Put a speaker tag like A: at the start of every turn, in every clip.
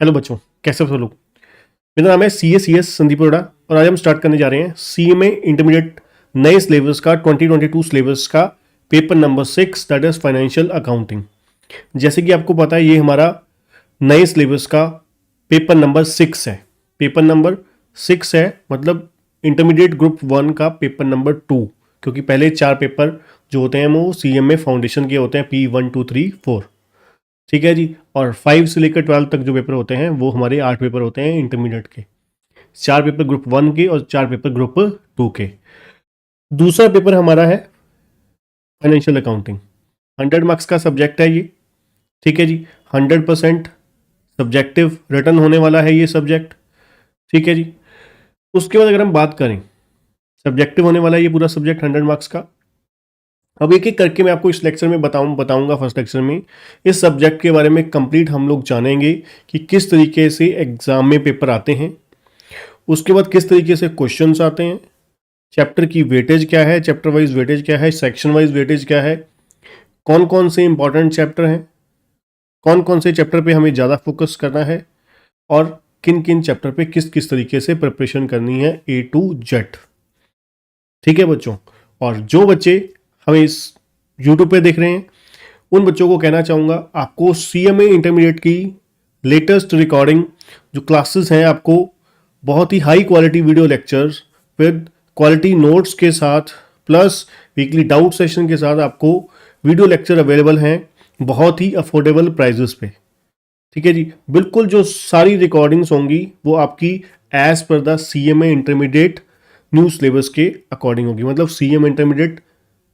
A: Hello बच्चों, कैसे हो सब लोग। मेरा नाम है सी एस संदीप अरोड़ा और आज हम स्टार्ट करने जा रहे हैं CMA इंटरमीडिएट नए सिलेबस का 2022 सिलेबस का paper number 6 that is financial accounting. जैसे कि आपको पता है ये हमारा नए सिलेबस का पेपर नंबर 6 है। पेपर नंबर 6 है मतलब इंटरमीडिएट ग्रुप 1 का पेपर नंबर 2, क्योंकि पहले 4 पेपर जो होते हैं वो CMA फाउंडेशन के होते हैं, P1 2 3 4। ठीक है जी। और 5 से लेकर 12 तक जो पेपर होते हैं वो हमारे 8 पेपर होते हैं इंटरमीडिएट के। 4 पेपर ग्रुप 1 के और 4 पेपर ग्रुप 2 के। दूसरा पेपर हमारा है फाइनेंशियल अकाउंटिंग। 100 मार्क्स का सब्जेक्ट है ये। ठीक है जी। 100% सब्जेक्टिव रिटर्न होने वाला है ये सब्जेक्ट। ठीक है जी। उसके बाद अगर हम बात करें, सब्जेक्टिव होने वाला है ये पूरा सब्जेक्ट 100 मार्क्स का। अब एक एक करके मैं आपको इस लेक्चर में बताऊंगा फर्स्ट लेक्चर में इस सब्जेक्ट के बारे में कंप्लीट हम लोग जानेंगे कि किस तरीके से एग्जाम में पेपर आते हैं, उसके बाद किस तरीके से क्वेश्चंस आते हैं, चैप्टर की वेटेज क्या है, चैप्टर वाइज वेटेज क्या है, सेक्शन वाइज वेटेज क्या है, कौन कौन से इंपॉर्टेंट चैप्टर हैं, कौन कौन से चैप्टर पे हमें ज़्यादा फोकस करना है और किन किन चैप्टर पे किस किस तरीके से प्रिपरेशन करनी है A to Z। ठीक है बच्चों। और जो बच्चे हमें इस यूट्यूब पे देख रहे हैं उन बच्चों को कहना चाहूँगा, आपको CMA इंटरमीडिएट की लेटेस्ट रिकॉर्डिंग जो क्लासेस हैं, आपको बहुत ही high quality video lectures with quality notes के साथ प्लस वीकली डाउट सेशन के साथ आपको वीडियो लेक्चर अवेलेबल हैं बहुत ही अफोर्डेबल प्राइजेस पे। ठीक है जी। बिल्कुल जो सारी रिकॉर्डिंग्स होंगी वो आपकी as per the CMA intermediate new syllabus के अकॉर्डिंग होगी, मतलब CMA इंटरमीडिएट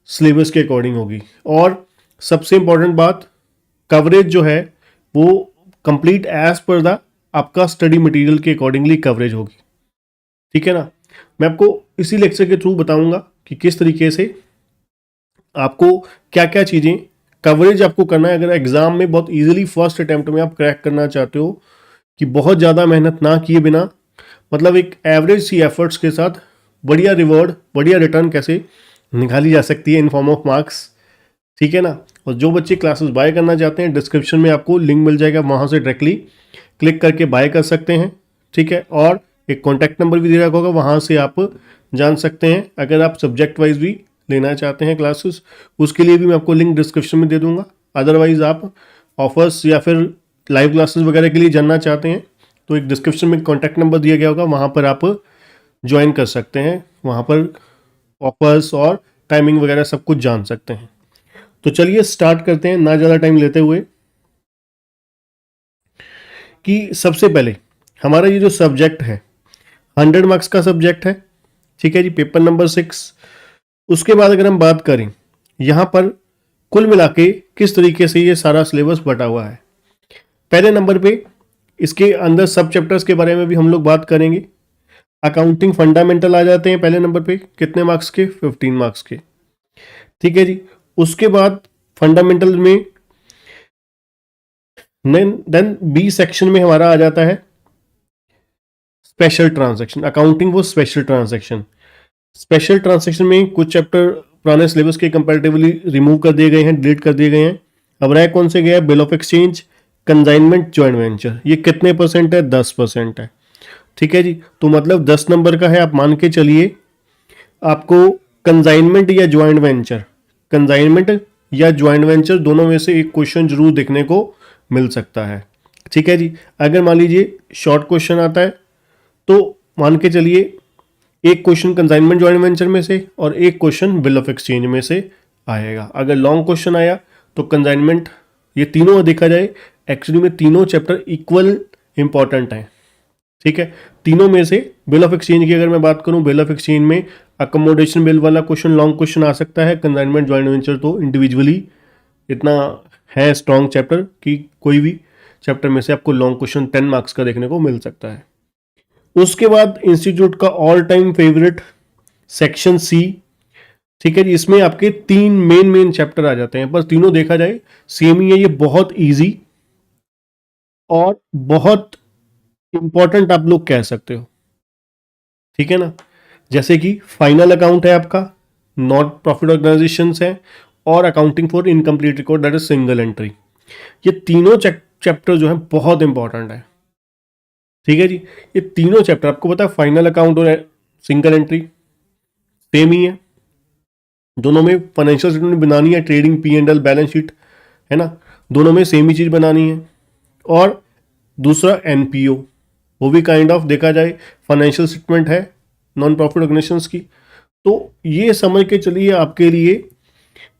A: सिलेबस के अकॉर्डिंग होगी। और सबसे इंपॉर्टेंट बात, कवरेज जो है वो कंप्लीट एज पर द आपका स्टडी मटेरियल के अकॉर्डिंगली कवरेज होगी। ठीक है ना। मैं आपको इसी लेक्चर के थ्रू बताऊंगा कि किस तरीके से आपको क्या क्या चीज़ें कवरेज आपको करना है अगर एग्जाम में बहुत इजीली फर्स्ट अटेम्प्ट में आप क्रैक करना चाहते हो, कि बहुत ज़्यादा मेहनत ना किए बिना, मतलब एक एवरेज सी एफर्ट्स के साथ बढ़िया रिवॉर्ड बढ़िया रिटर्न कैसे निकाली जा सकती है इन फॉर्म ऑफ मार्क्स। ठीक है ना। और जो बच्चे क्लासेस बाय करना चाहते हैं डिस्क्रिप्शन में आपको लिंक मिल जाएगा, वहाँ से डायरेक्टली क्लिक करके बाय कर सकते हैं। ठीक है। और एक कॉन्टैक्ट नंबर भी दे रखा होगा, वहाँ से आप जान सकते हैं अगर आप सब्जेक्ट वाइज भी लेना चाहते हैं क्लासेस, उसके लिए भी मैं आपको लिंक डिस्क्रिप्शन में दे दूंगा। अदरवाइज आप ऑफर्स या फिर लाइव क्लासेस वगैरह के लिए जानना चाहते हैं तो एक डिस्क्रिप्शन में कॉन्टैक्ट नंबर दिया गया होगा, वहाँ पर आप ज्वाइन कर सकते हैं। वहाँ पर ऑफर्स और टाइमिंग वगैरह सब कुछ जान सकते हैं। तो चलिए स्टार्ट करते हैं ना ज़्यादा टाइम लेते हुए, कि सबसे पहले हमारा ये जो सब्जेक्ट है 100 मार्क्स का सब्जेक्ट है। ठीक है जी। Paper number 6। उसके बाद अगर हम बात करें यहाँ पर कुल मिला के किस तरीके से ये सारा सिलेबस बटा हुआ है, पहले नंबर पे इसके अंदर सब चैप्टर्स के बारे में भी हम लोग बात करेंगे। अकाउंटिंग फंडामेंटल आ जाते हैं पहले नंबर पे, कितने मार्क्स के, 15 मार्क्स के। ठीक है जी। उसके बाद फंडामेंटल में देन बी सेक्शन में हमारा आ जाता है स्पेशल ट्रांजैक्शन। अकाउंटिंग वो स्पेशल ट्रांजैक्शन। स्पेशल ट्रांजैक्शन में कुछ चैप्टर पुराने सिलेबस के कंपैरेटिवली रिमूव कर दिए गए हैं, डिलीट कर दिए गए हैं। अब रह कौन से गया है, bill of exchange, consignment, joint venture. ये कितने परसेंट है, 10% है। ठीक है जी। तो मतलब 10 नंबर का है, आप मान के चलिए आपको कंसाइनमेंट या ज्वाइंट वेंचर, कंसाइनमेंट या ज्वाइंट वेंचर दोनों में से एक क्वेश्चन जरूर देखने को मिल सकता है। ठीक है जी। अगर मान लीजिए शॉर्ट क्वेश्चन आता है तो मान के चलिए एक क्वेश्चन कंसाइनमेंट ज्वाइंट वेंचर में से और एक क्वेश्चन बिल ऑफ एक्सचेंज में से आएगा। अगर लॉन्ग क्वेश्चन आया तो कंसाइनमेंट, ये तीनों देखा जाए एक्चुअली में तीनों चैप्टर इक्वल इंपॉर्टेंट हैं। ठीक है। तीनों में से बिल ऑफ एक्सचेंज की अगर मैं बात करूं, बिल ऑफ एक्सचेंज में अकोमोडेशन बिल वाला क्वेश्चन लॉन्ग क्वेश्चन आ सकता है। कंसाइनमेंट ज्वाइंट वेंचर तो इंडिविजुअली इतना है स्ट्रॉन्ग चैप्टर कि कोई भी चैप्टर में से आपको लॉन्ग क्वेश्चन 10 मार्क्स का देखने को मिल सकता है। उसके बाद इंस्टीट्यूट का all time favourite section C. ठीक है जी। इसमें आपके 3 मेन चैप्टर आ जाते हैं, पर तीनों देखा जाए सेम ही है। ये बहुत इजी और बहुत इंपॉर्टेंट आप लोग कह सकते हो। ठीक है ना। जैसे कि फाइनल अकाउंट है आपका, नॉट प्रॉफिट ऑर्गेनाइजेशन है, और accounting for incomplete record that is single entry. ये तीनों चैप्टर जो है बहुत इंपॉर्टेंट है। ठीक है जी। ये तीनों चैप्टर आपको पता है फाइनल अकाउंट और सिंगल एंट्री सेम ही है, दोनों में फाइनेंशियल स्टेटमेंट बनानी है, trading P and L balance sheet, है ना, दोनों में सेम ही चीज बनानी है। और दूसरा एनपीओ, वो भी काइंड ऑफ देखा जाए फाइनेंशियल स्टेटमेंट है नॉन प्रॉफिट ऑर्गेनाइजेशंस की। तो ये समझ के चलिए आपके लिए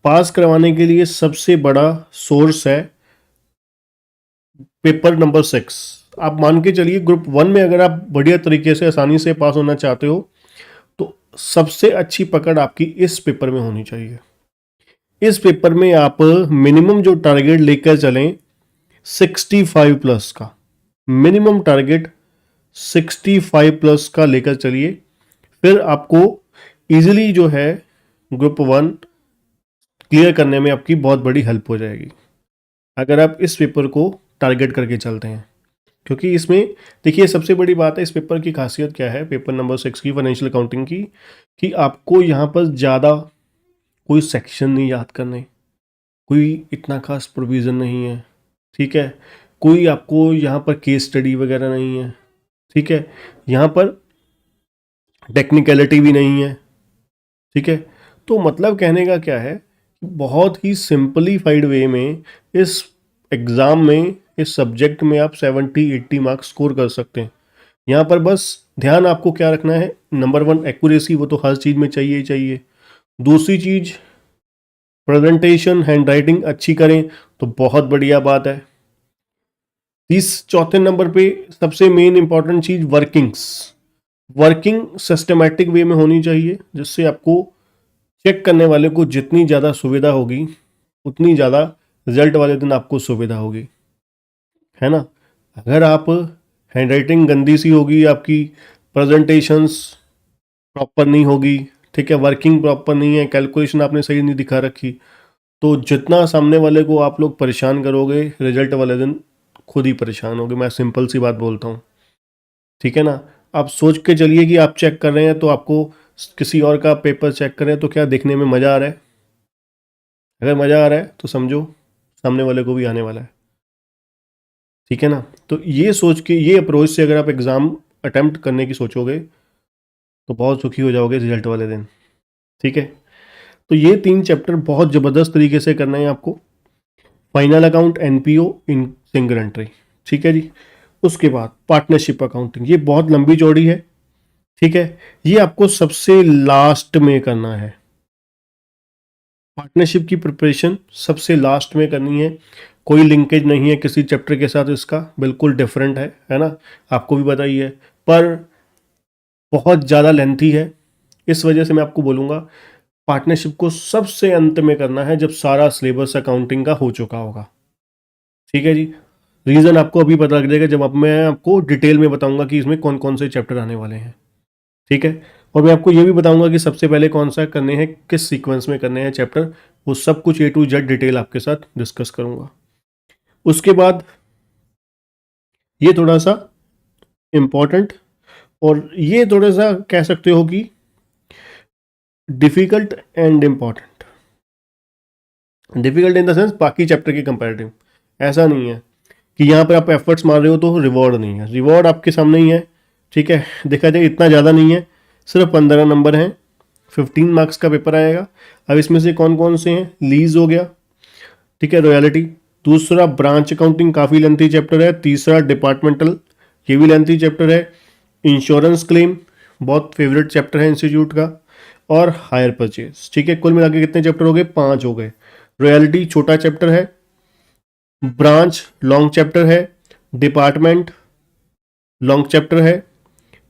A: पास करवाने के लिए सबसे बड़ा सोर्स है पेपर नंबर 6। आप मान के चलिए ग्रुप 1 में अगर आप बढ़िया तरीके से आसानी से पास होना चाहते हो तो सबसे अच्छी पकड़ आपकी इस पेपर में होनी चाहिए। इस पेपर में आप मिनिमम जो टारगेट लेकर चलें 65 प्लस का, मिनिमम टारगेट 65 प्लस का लेकर चलिए, फिर आपको इजीली जो है ग्रुप 1 क्लियर करने में आपकी बहुत बड़ी हेल्प हो जाएगी अगर आप इस पेपर को टारगेट करके चलते हैं। क्योंकि इसमें देखिए सबसे बड़ी बात है इस पेपर की खासियत क्या है, पेपर नंबर 6 की फाइनेंशियल अकाउंटिंग की, कि आपको यहाँ पर ज़्यादा कोई सेक्शन नहीं याद करने, कोई इतना खास प्रोविज़न नहीं है, ठीक है, कोई आपको यहाँ पर केस स्टडी वगैरह नहीं है, ठीक है, यहाँ पर टेक्निकलिटी भी नहीं है, ठीक है। तो मतलब कहने का क्या है, बहुत ही सिंपलीफाइड वे में इस एग्ज़ाम में इस सब्जेक्ट में आप 70-80 मार्क्स स्कोर कर सकते हैं। यहाँ पर बस ध्यान आपको क्या रखना है, नंबर 1 एक्यूरेसी, वो तो हर चीज़ में चाहिए ही चाहिए। दूसरी चीज़ प्रेजेंटेशन हैंड राइटिंग अच्छी करें तो बहुत बढ़िया बात है। चौथे नंबर पे सबसे मेन इंपॉर्टेंट चीज़ वर्किंग सिस्टमैटिक वे में होनी चाहिए, जिससे आपको चेक करने वाले को जितनी ज़्यादा सुविधा होगी उतनी ज़्यादा रिजल्ट वाले दिन आपको सुविधा होगी, है ना। अगर आप हैंड राइटिंग गंदी सी होगी, आपकी प्रेजेंटेशंस प्रॉपर नहीं होगी, ठीक है, वर्किंग प्रॉपर नहीं है, कैलकुलेशन आपने सही नहीं दिखा रखी, तो जितना सामने वाले को आप लोग परेशान करोगे रिजल्ट वाले दिन खुद ही परेशान होगे। मैं सिंपल सी बात बोलता हूँ, ठीक है ना। आप सोच के चलिए कि आप चेक कर रहे हैं तो आपको किसी और का पेपर चेक करें तो क्या देखने में मज़ा आ रहा है? अगर मज़ा आ रहा है तो समझो सामने वाले को भी आने वाला है, ठीक है ना। तो ये सोच के, ये अप्रोच से अगर आप एग्ज़ाम अटेम्प्ट करने की सोचोगे तो बहुत सुखी हो जाओगे रिजल्ट वाले दिन, ठीक है। तो ये 3 चैप्टर बहुत ज़बरदस्त तरीके से करना है आपको, final account, NPO, in single entry, ठीक है जी। उसके बाद पार्टनरशिप अकाउंटिंग, ये बहुत लंबी चौड़ी है, ठीक है, ये आपको सबसे लास्ट में करना है। पार्टनरशिप की प्रिपरेशन सबसे लास्ट में करनी है, कोई लिंकेज नहीं है किसी चैप्टर के साथ, इसका बिल्कुल डिफरेंट है ना, आपको भी पता ही है, पर बहुत ज़्यादा लेंथी है। इस वजह से मैं आपको बोलूँगा पार्टनरशिप को सबसे अंत में करना है जब सारा सिलेबस अकाउंटिंग का हो चुका होगा, ठीक है जी। रीज़न आपको अभी पता लग जाएगा जब मैं आपको डिटेल में बताऊंगा कि इसमें कौन कौन से चैप्टर आने वाले हैं, ठीक है। और मैं आपको ये भी बताऊंगा कि सबसे पहले कौन सा करने हैं, किस सीक्वेंस में करने हैं चैप्टर, वो सब कुछ A to Z डिटेल आपके साथ डिस्कस करूंगा। उसके बाद ये थोड़ा सा इम्पॉर्टेंट और ये थोड़ा सा कह सकते हो कि difficult and important, difficult in the sense बाकी चैप्टर के कंपैरेटिव। ऐसा नहीं है कि यहाँ पर आप एफर्ट्स मार रहे हो तो रिवॉर्ड नहीं है, रिवॉर्ड आपके सामने ही है, ठीक है। देखा जाए इतना ज़्यादा नहीं है, सिर्फ 15 नंबर हैं, 15 मार्क्स का पेपर आएगा। अब इसमें से कौन कौन से हैं, लीज हो गया, ठीक है, रॉयल्टी, दूसरा ब्रांच अकाउंटिंग काफ़ी लेंथी चैप्टर है, तीसरा डिपार्टमेंटल, ये भी लेंथी चैप्टर है, इंश्योरेंस क्लेम बहुत फेवरेट चैप्टर है इंस्टीट्यूट का, और हायर परचेज, ठीक है। कुल मिला के कितने चैप्टर हो गए, 5 हो गए। रॉयल्टी छोटा चैप्टर है, ब्रांच लॉन्ग चैप्टर है, डिपार्टमेंट लॉन्ग चैप्टर है,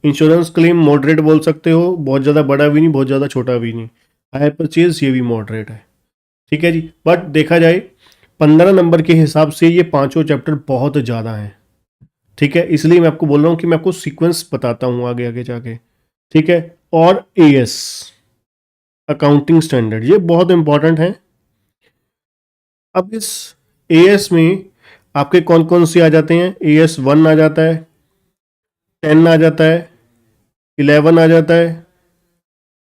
A: इंश्योरेंस क्लेम मॉडरेट बोल सकते हो, बहुत ज़्यादा बड़ा भी नहीं बहुत ज़्यादा छोटा भी नहीं, हायर परचेज ये भी मॉडरेट है, ठीक है जी। बट देखा जाए 15 नंबर के हिसाब से ये पांचों चैप्टर बहुत ज़्यादा हैं, ठीक है, इसलिए मैं आपको बोल रहा हूँ कि मैं आपको सीक्वेंस बताता हूँ आगे आगे जाके, ठीक है। और एएस अकाउंटिंग स्टैंडर्ड ये बहुत इंपॉर्टेंट है। अब इस एएस में आपके कौन कौन से आ जाते हैं, एएस 1 आ जाता है, 10 आ जाता है, 11 आ जाता है,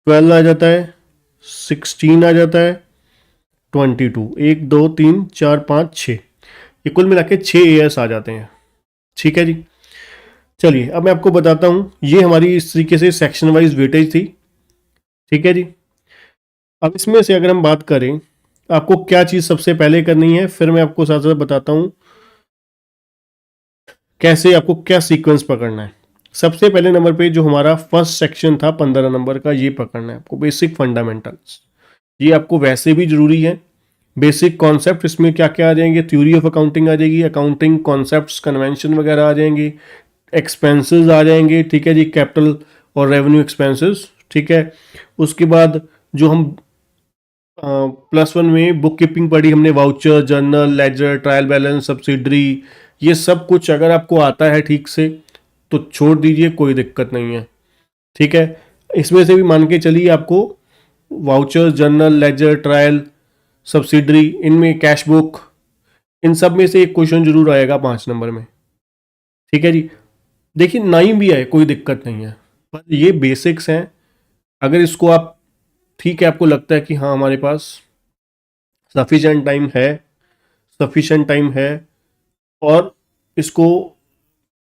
A: 12 आ जाता है, 16 आ जाता है, 22, 1 2 3 4 5 6, ये कुल मिला के 6 एएस आ जाते हैं, ठीक है जी। चलिए अब मैं आपको बताता हूँ, ये हमारी इस तरीके से सेक्शन वाइज वेटेज थी, ठीक है जी। अब इसमें से अगर हम बात करें आपको क्या चीज़ सबसे पहले करनी है, फिर मैं आपको साथ साथ बताता हूँ कैसे आपको क्या सीक्वेंस पकड़ना है। सबसे पहले नंबर पे जो हमारा फर्स्ट सेक्शन था 15 नंबर का, ये पकड़ना है आपको, बेसिक फंडामेंटल्स। ये आपको वैसे भी जरूरी है। बेसिक कॉन्सेप्ट इसमें क्या क्या आ जाएंगे, थ्योरी ऑफ अकाउंटिंग आ जाएगी, अकाउंटिंग कॉन्सेप्ट्स कन्वेंशन वगैरह आ जाएंगे, एक्सपेंसेस आ जाएंगे, ठीक है जी, कैपिटल और रेवेन्यू एक्सपेंसेस, ठीक है। उसके बाद जो हम +1 में बुक कीपिंग पढ़ी हमने, voucher, journal, ledger, trial balance, subsidiary, ये सब कुछ अगर आपको आता है ठीक से तो छोड़ दीजिए, कोई दिक्कत नहीं है, ठीक है। इसमें से भी मान के चलिए आपको voucher, journal, ledger, trial, subsidiary, इनमें कैश बुक, इन सब में से एक क्वेश्चन जरूर आएगा 5 नंबर में, ठीक है जी। देखिए नहीं भी आए कोई दिक्कत नहीं है, पर ये बेसिक्स हैं। अगर इसको आप, ठीक है, आपको लगता है कि हाँ हमारे पास सफिशेंट टाइम है, सफिशेंट टाइम है और इसको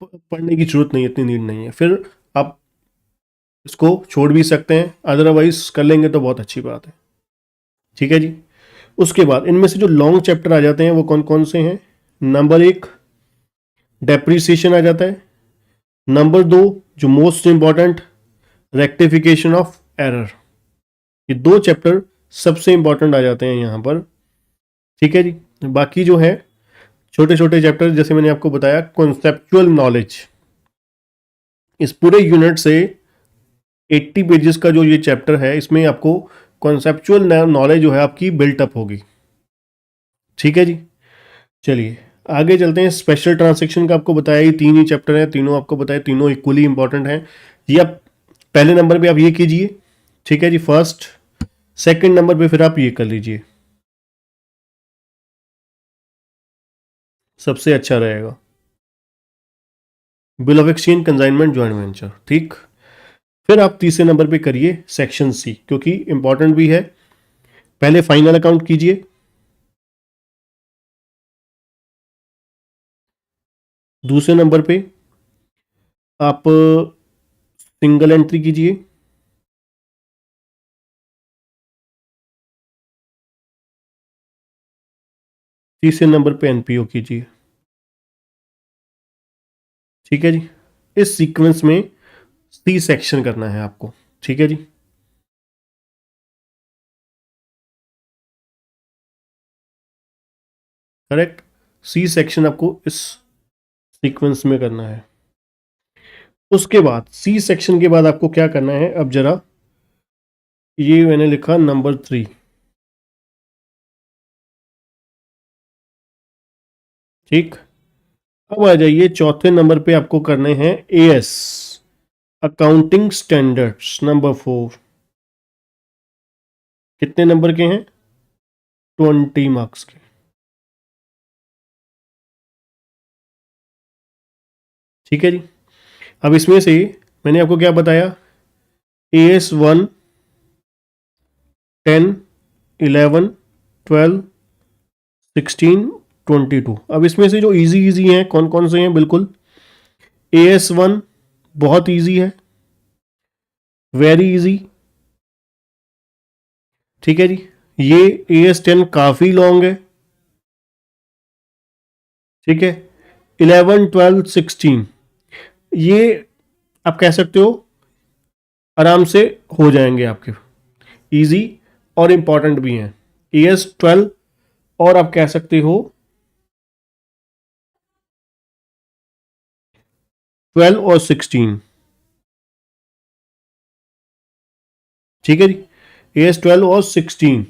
A: पढ़ने की जरूरत नहीं है, इतनी नीड नहीं है, फिर आप इसको छोड़ भी सकते हैं, अदरवाइज कर लेंगे तो बहुत अच्छी बात है, ठीक है जी। उसके बाद इनमें से जो लॉन्ग चैप्टर आ जाते हैं वो कौन कौन से हैं। नंबर 1 डेप्रीसिएशन आ जाता है। नंबर 2 जो most important, rectification of error. ये 2 चैप्टर सबसे इंपॉर्टेंट आ जाते हैं यहाँ पर, ठीक है जी। बाकी जो है छोटे छोटे चैप्टर, जैसे मैंने आपको बताया कॉन्सेप्चुअल नॉलेज, इस पूरे यूनिट से 80 पेजेस का जो ये चैप्टर है, इसमें आपको कॉन्सेप्चुअल नॉलेज जो है आपकी बिल्टअप होगी, ठीक है जी। चलिए आगे चलते हैं। स्पेशल ट्रांजैक्शन का आपको बताया, ये 3 ही चैप्टर हैं, तीनों आपको बताया, तीनों इक्वली इंपॉर्टेंट हैं। ये आप पहले नंबर पे आप ये कीजिए, ठीक है जी, फर्स्ट। सेकंड नंबर पे फिर आप ये कर लीजिए, सबसे अच्छा रहेगा। Bill of exchange, consignment, joint venture, ठीक। फिर आप तीसरे नंबर पे करिए सेक्शन सी, क्योंकि इंपॉर्टेंट भी है। पहले फाइनल अकाउंट कीजिए, दूसरे नंबर पे आप सिंगल एंट्री कीजिए, तीसरे नंबर पे एनपीओ कीजिए, ठीक है जी। इस सीक्वेंस में सी सेक्शन करना है आपको, ठीक है जी। करेक्ट, सी सेक्शन आपको इस सीक्वेंस में करना है। उसके बाद सी सेक्शन के बाद आपको क्या करना है, अब जरा ये मैंने लिखा नंबर 3, ठीक। अब आ जाइए चौथे नंबर पे, आपको करने हैं एएस, अकाउंटिंग स्टैंडर्ड्स, नंबर 4। कितने नंबर के हैं, 20 मार्क्स के, ठीक है जी। अब इसमें से मैंने आपको क्या बताया, एएस 1, 10, 11, 12, 16, 22। अब इसमें से जो इजी इजी हैं कौन कौन से हैं, बिल्कुल AS1 बहुत इजी है, वेरी इजी, ठीक है जी। ये AS10 काफी लॉन्ग है, ठीक है। 11, 12, 16 ये आप कह सकते हो आराम से हो जाएंगे आपके, इजी और इंपॉर्टेंट भी हैं। AS12 और आप कह सकते हो 12 और 16, ठीक है जी। AS12 और 16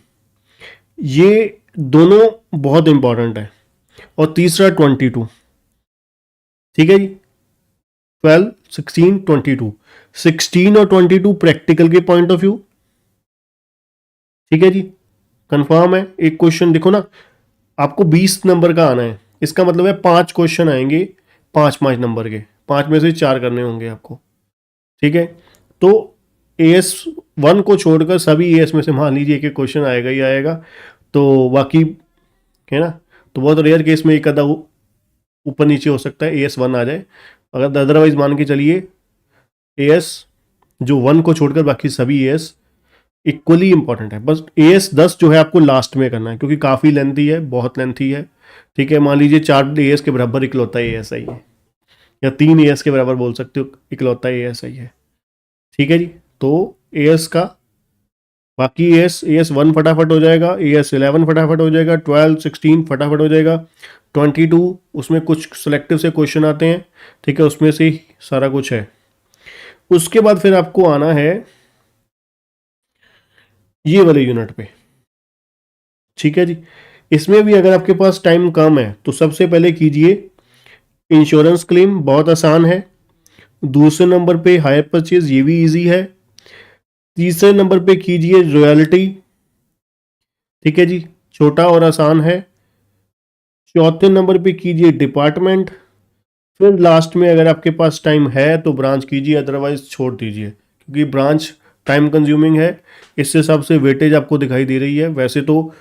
A: ये दोनों बहुत इंपॉर्टेंट है, और तीसरा 22, ठीक है जी। 12, 16, 22, 16 और 22 प्रैक्टिकल के पॉइंट ऑफ व्यू, ठीक है जी, कंफर्म है। एक क्वेश्चन देखो ना, आपको 20 नंबर का आना है, इसका मतलब है 5 क्वेश्चन आएंगे, 5 नंबर के, 5 में से 4 करने होंगे आपको, ठीक है। तो AS1 को छोड़कर सभी AS में से मान लीजिए कि क्वेश्चन आएगा ही आएगा, तो बाकी है ना, तो बहुत रेयर केस में एक आधा ऊपर नीचे हो सकता है AS1 आ जाए, अगर अदरवाइज मान के चलिए एएस जो 1 को छोड़कर बाकी सभी एएस इक्वली इंपॉर्टेंट है। बस एएस 10 जो है आपको लास्ट में करना है क्योंकि काफ़ी लेंथी है, बहुत लेंथी है। ठीक है, मान लीजिए 4 एएस के बराबर इकलौता एएस आई है, या 3 एएस के बराबर बोल सकते हो इकलौता एएस आई है। ठीक है जी, तो एएस का बाकी एएस 1 फटाफट हो जाएगा, एएस 11 फटाफट हो जाएगा, 12 16 फटाफट हो जाएगा, 22 उसमें कुछ सिलेक्टिव से क्वेश्चन आते हैं। ठीक है, उसमें से ही सारा कुछ है। उसके बाद फिर आपको आना है ये वाले यूनिट पे। ठीक है जी, इसमें भी अगर आपके पास टाइम कम है तो सबसे पहले कीजिए इंश्योरेंस क्लेम, बहुत आसान है। दूसरे नंबर पे हायर परचेज, ये भी इजी है। तीसरे नंबर पे कीजिए रॉयल्टी। ठीक है जी, छोटा और आसान है। चौथे नंबर पे कीजिए डिपार्टमेंट। फिर लास्ट में अगर आपके पास टाइम है तो ब्रांच कीजिए, अदरवाइज छोड़ दीजिए क्योंकि ब्रांच टाइम कंज्यूमिंग है। इस हिसाब से वेटेज आपको दिखाई दे रही है। वैसे तो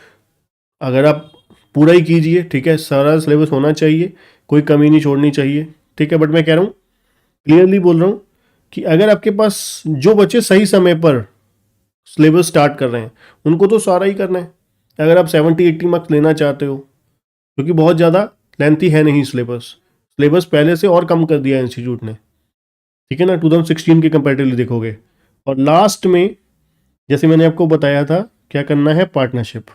A: अगर आप पूरा ही कीजिए, ठीक है, सारा सिलेबस होना चाहिए, कोई कमी नहीं छोड़नी चाहिए। ठीक है, बट मैं कह रहा हूँ, क्लियरली बोल रहा हूँ कि अगर आपके पास जो बच्चे सही समय पर सिलेबस स्टार्ट कर रहे हैं उनको तो सारा ही करना है। अगर आप 70-80 मार्क्स लेना चाहते हो, क्योंकि बहुत ज़्यादा लेंथी है नहीं सिलेबस, सिलेबस पहले से और कम कर दिया है इंस्टीट्यूट ने। ठीक है ना, 2016 के कंपेरेटिवली देखोगे। और लास्ट में जैसे मैंने आपको बताया था क्या करना है, पार्टनरशिप।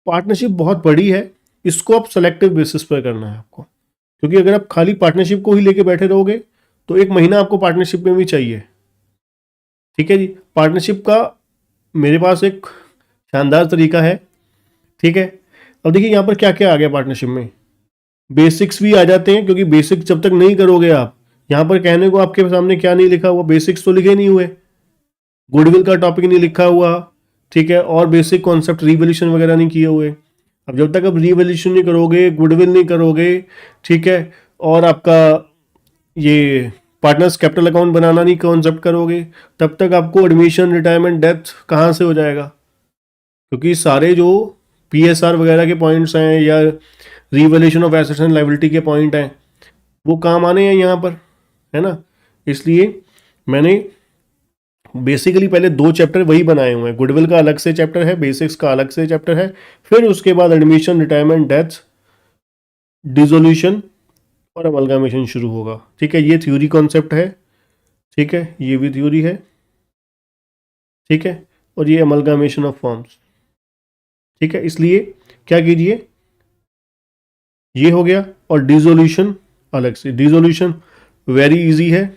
A: पार्टनरशिप बहुत बड़ी है, इसको आप सेलेक्टिव बेसिस पर करना है आपको, क्योंकि अगर आप खाली पार्टनरशिप को ही लेके बैठे रहोगे तो एक महीना आपको पार्टनरशिप में भी चाहिए। ठीक है जी, पार्टनरशिप का मेरे पास एक शानदार तरीका है। ठीक है, अब देखिए यहाँ पर क्या क्या आ गया पार्टनरशिप में। बेसिक्स भी आ जाते हैं, क्योंकि बेसिक्स जब तक नहीं करोगे आप, यहाँ पर कहने को आपके सामने क्या नहीं लिखा हुआ, बेसिक्स तो लिखे नहीं हुए, गुडविल का टॉपिक नहीं लिखा हुआ। ठीक है, और बेसिक कॉन्सेप्ट रिवोल्यूशन वगैरह नहीं किए हुए। अब जब तक आप रिवोल्यूशन नहीं करोगे, गुडविल नहीं करोगे, ठीक है, और आपका ये पार्टनर्स कैपिटल अकाउंट बनाना नहीं कॉन्सेप्ट करोगे, तब तक आपको एडमिशन, रिटायरमेंट, डेथ कहाँ से हो जाएगा। क्योंकि सारे जो पीएसआर वगैरह के पॉइंट्स हैं या revolution of assets and liability के पॉइंट हैं, वो काम आने हैं यहाँ पर, है ना। इसलिए मैंने बेसिकली पहले 2 चैप्टर वही बनाए हुए हैं। गुडविल का अलग से चैप्टर है, बेसिक्स का अलग से चैप्टर है, फिर उसके बाद एडमिशन, रिटायरमेंट, डेथ, डिसोल्यूशन और अमलगामेशन शुरू होगा। ठीक है, ये थ्योरी कॉन्सेप्ट है। ठीक है, ये भी थ्योरी है। ठीक है, और ये अमलगामेशन ऑफ फॉर्म्स। ठीक है, इसलिए क्या कीजिए, ये हो गया। और डिसोल्यूशन अलग से, डिसोल्यूशन वेरी इजी है।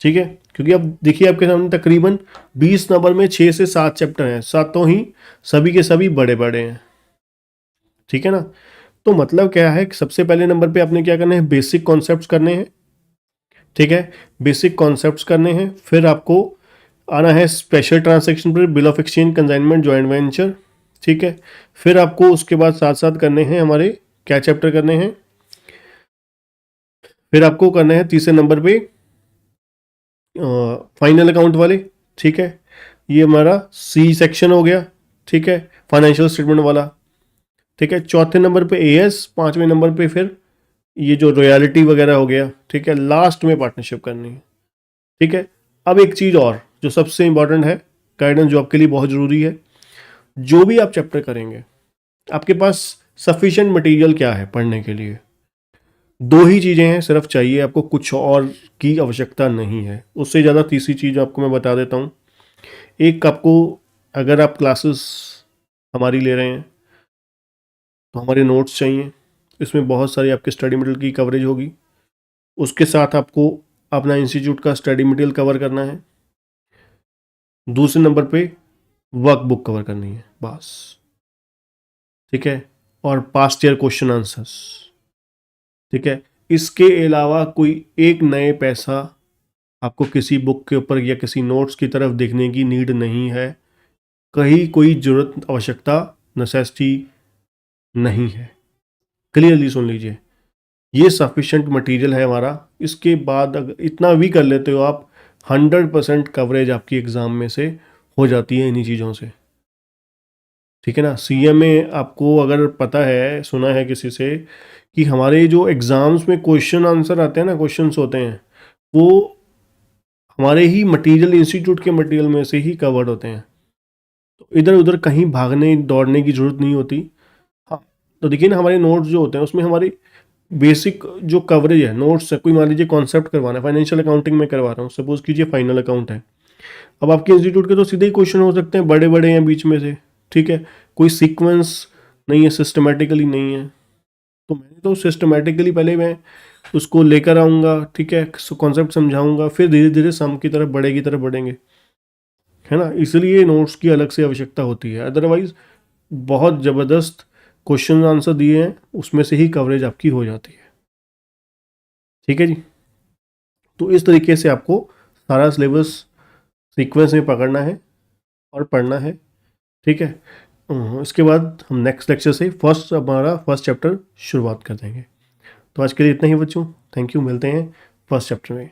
A: ठीक है, क्योंकि अब देखिए आपके सामने तकरीबन 20 नंबर में 6 से 7 चैप्टर हैं, सातों ही सभी के सभी बड़े बड़े हैं। ठीक है ना, तो मतलब क्या है कि सबसे पहले नंबर पे आपने क्या करना है, बेसिक कॉन्सेप्ट्स करने हैं। ठीक है, बेसिक कॉन्सेप्ट्स करने हैं। फिर आपको आना है स्पेशल ट्रांजैक्शन पर, bill of exchange, consignment, joint venture. ठीक है, फिर आपको उसके बाद साथ साथ करने हैं हमारे क्या चैप्टर करने हैं, फिर आपको करना है तीसरे नंबर पे फाइनल अकाउंट वाले। ठीक है, ये हमारा सी सेक्शन हो गया। ठीक है, फाइनेंशियल स्टेटमेंट वाला। ठीक है, चौथे नंबर पे एएस, पांचवें नंबर पे फिर ये जो रॉयल्टी वगैरह हो गया। ठीक है, लास्ट में पार्टनरशिप करनी है। ठीक है, अब एक चीज़ और जो सबसे इंपॉर्टेंट है, गाइडेंस जो आपके लिए बहुत ज़रूरी है, जो भी आप चैप्टर करेंगे आपके पास सफिशिएंट मटेरियल क्या है पढ़ने के लिए। 2 ही चीज़ें हैं सिर्फ चाहिए आपको, कुछ और की आवश्यकता नहीं है। उससे ज़्यादा तीसरी चीज़ आपको मैं बता देता हूँ। एक आपको, अगर आप क्लासेस हमारी ले रहे हैं तो हमारे नोट्स चाहिए, इसमें बहुत सारी आपके स्टडी मटेरियल की कवरेज होगी। उसके साथ आपको अपना इंस्टीट्यूट का स्टडी मटेरियल कवर करना है। दूसरे नंबर पे वर्क बुक कवर करनी है बस। ठीक है, और पास्ट ईयर क्वेश्चन आंसर्स। ठीक है, इसके अलावा कोई एक नए पैसा आपको किसी बुक के ऊपर या किसी नोट्स की तरफ देखने की नीड नहीं है। कहीं कोई जरूरत, आवश्यकता, नेसेसिटी नहीं है। क्लियरली सुन लीजिए, ये सफिशिएंट मटेरियल है हमारा। इसके बाद अगर इतना भी कर लेते हो आप, 100% कवरेज आपकी एग्ज़ाम में से हो जाती है इन्हीं चीज़ों से। ठीक है ना, सीएम में आपको अगर पता है, सुना है किसी से कि हमारे जो एग्ज़ाम्स में क्वेश्चन आंसर आते हैं ना, क्वेश्चंस होते हैं, वो हमारे ही मटेरियल, इंस्टीट्यूट के मटेरियल में से ही कवर्ड होते हैं, तो इधर उधर कहीं भागने दौड़ने की ज़रूरत नहीं होती। हाँ, तो देखिए ना, हमारे नोट्स जो होते हैं उसमें हमारी बेसिक जो कवरेज है, नोट्स है, कोई मान लीजिए कॉन्सेप्ट करवाना है, फाइनेंशियल अकाउंटिंग में करवा रहा हूँ, सपोज कीजिए फाइनल अकाउंट है, अब आपके इंस्टीट्यूट के तो सीधे ही क्वेश्चन हो सकते हैं, बड़े बड़े हैं बीच में से, ठीक है, कोई सीक्वेंस नहीं है, सिस्टमेटिकली नहीं है, तो मैंने तो सिस्टमेटिकली पहले मैं उसको लेकर आऊँगा, ठीक है, कॉन्सेप्ट समझाऊंगा, फिर धीरे धीरे सम की तरफ बढ़ेंगे, है ना, इसलिए नोट्स की अलग से आवश्यकता होती है। अदरवाइज बहुत ज़बरदस्त क्वेश्चन आंसर दिए हैं, उसमें से ही कवरेज आपकी हो जाती है। ठीक है जी, तो इस तरीके से आपको सारा सिलेबस सीक्वेंस में पकड़ना है और पढ़ना है। ठीक है, इसके बाद हम नेक्स्ट लेक्चर से हमारा फर्स्ट चैप्टर शुरुआत कर देंगे। तो आज के लिए इतना ही बच्चों, थैंक यू, मिलते हैं फर्स्ट चैप्टर में।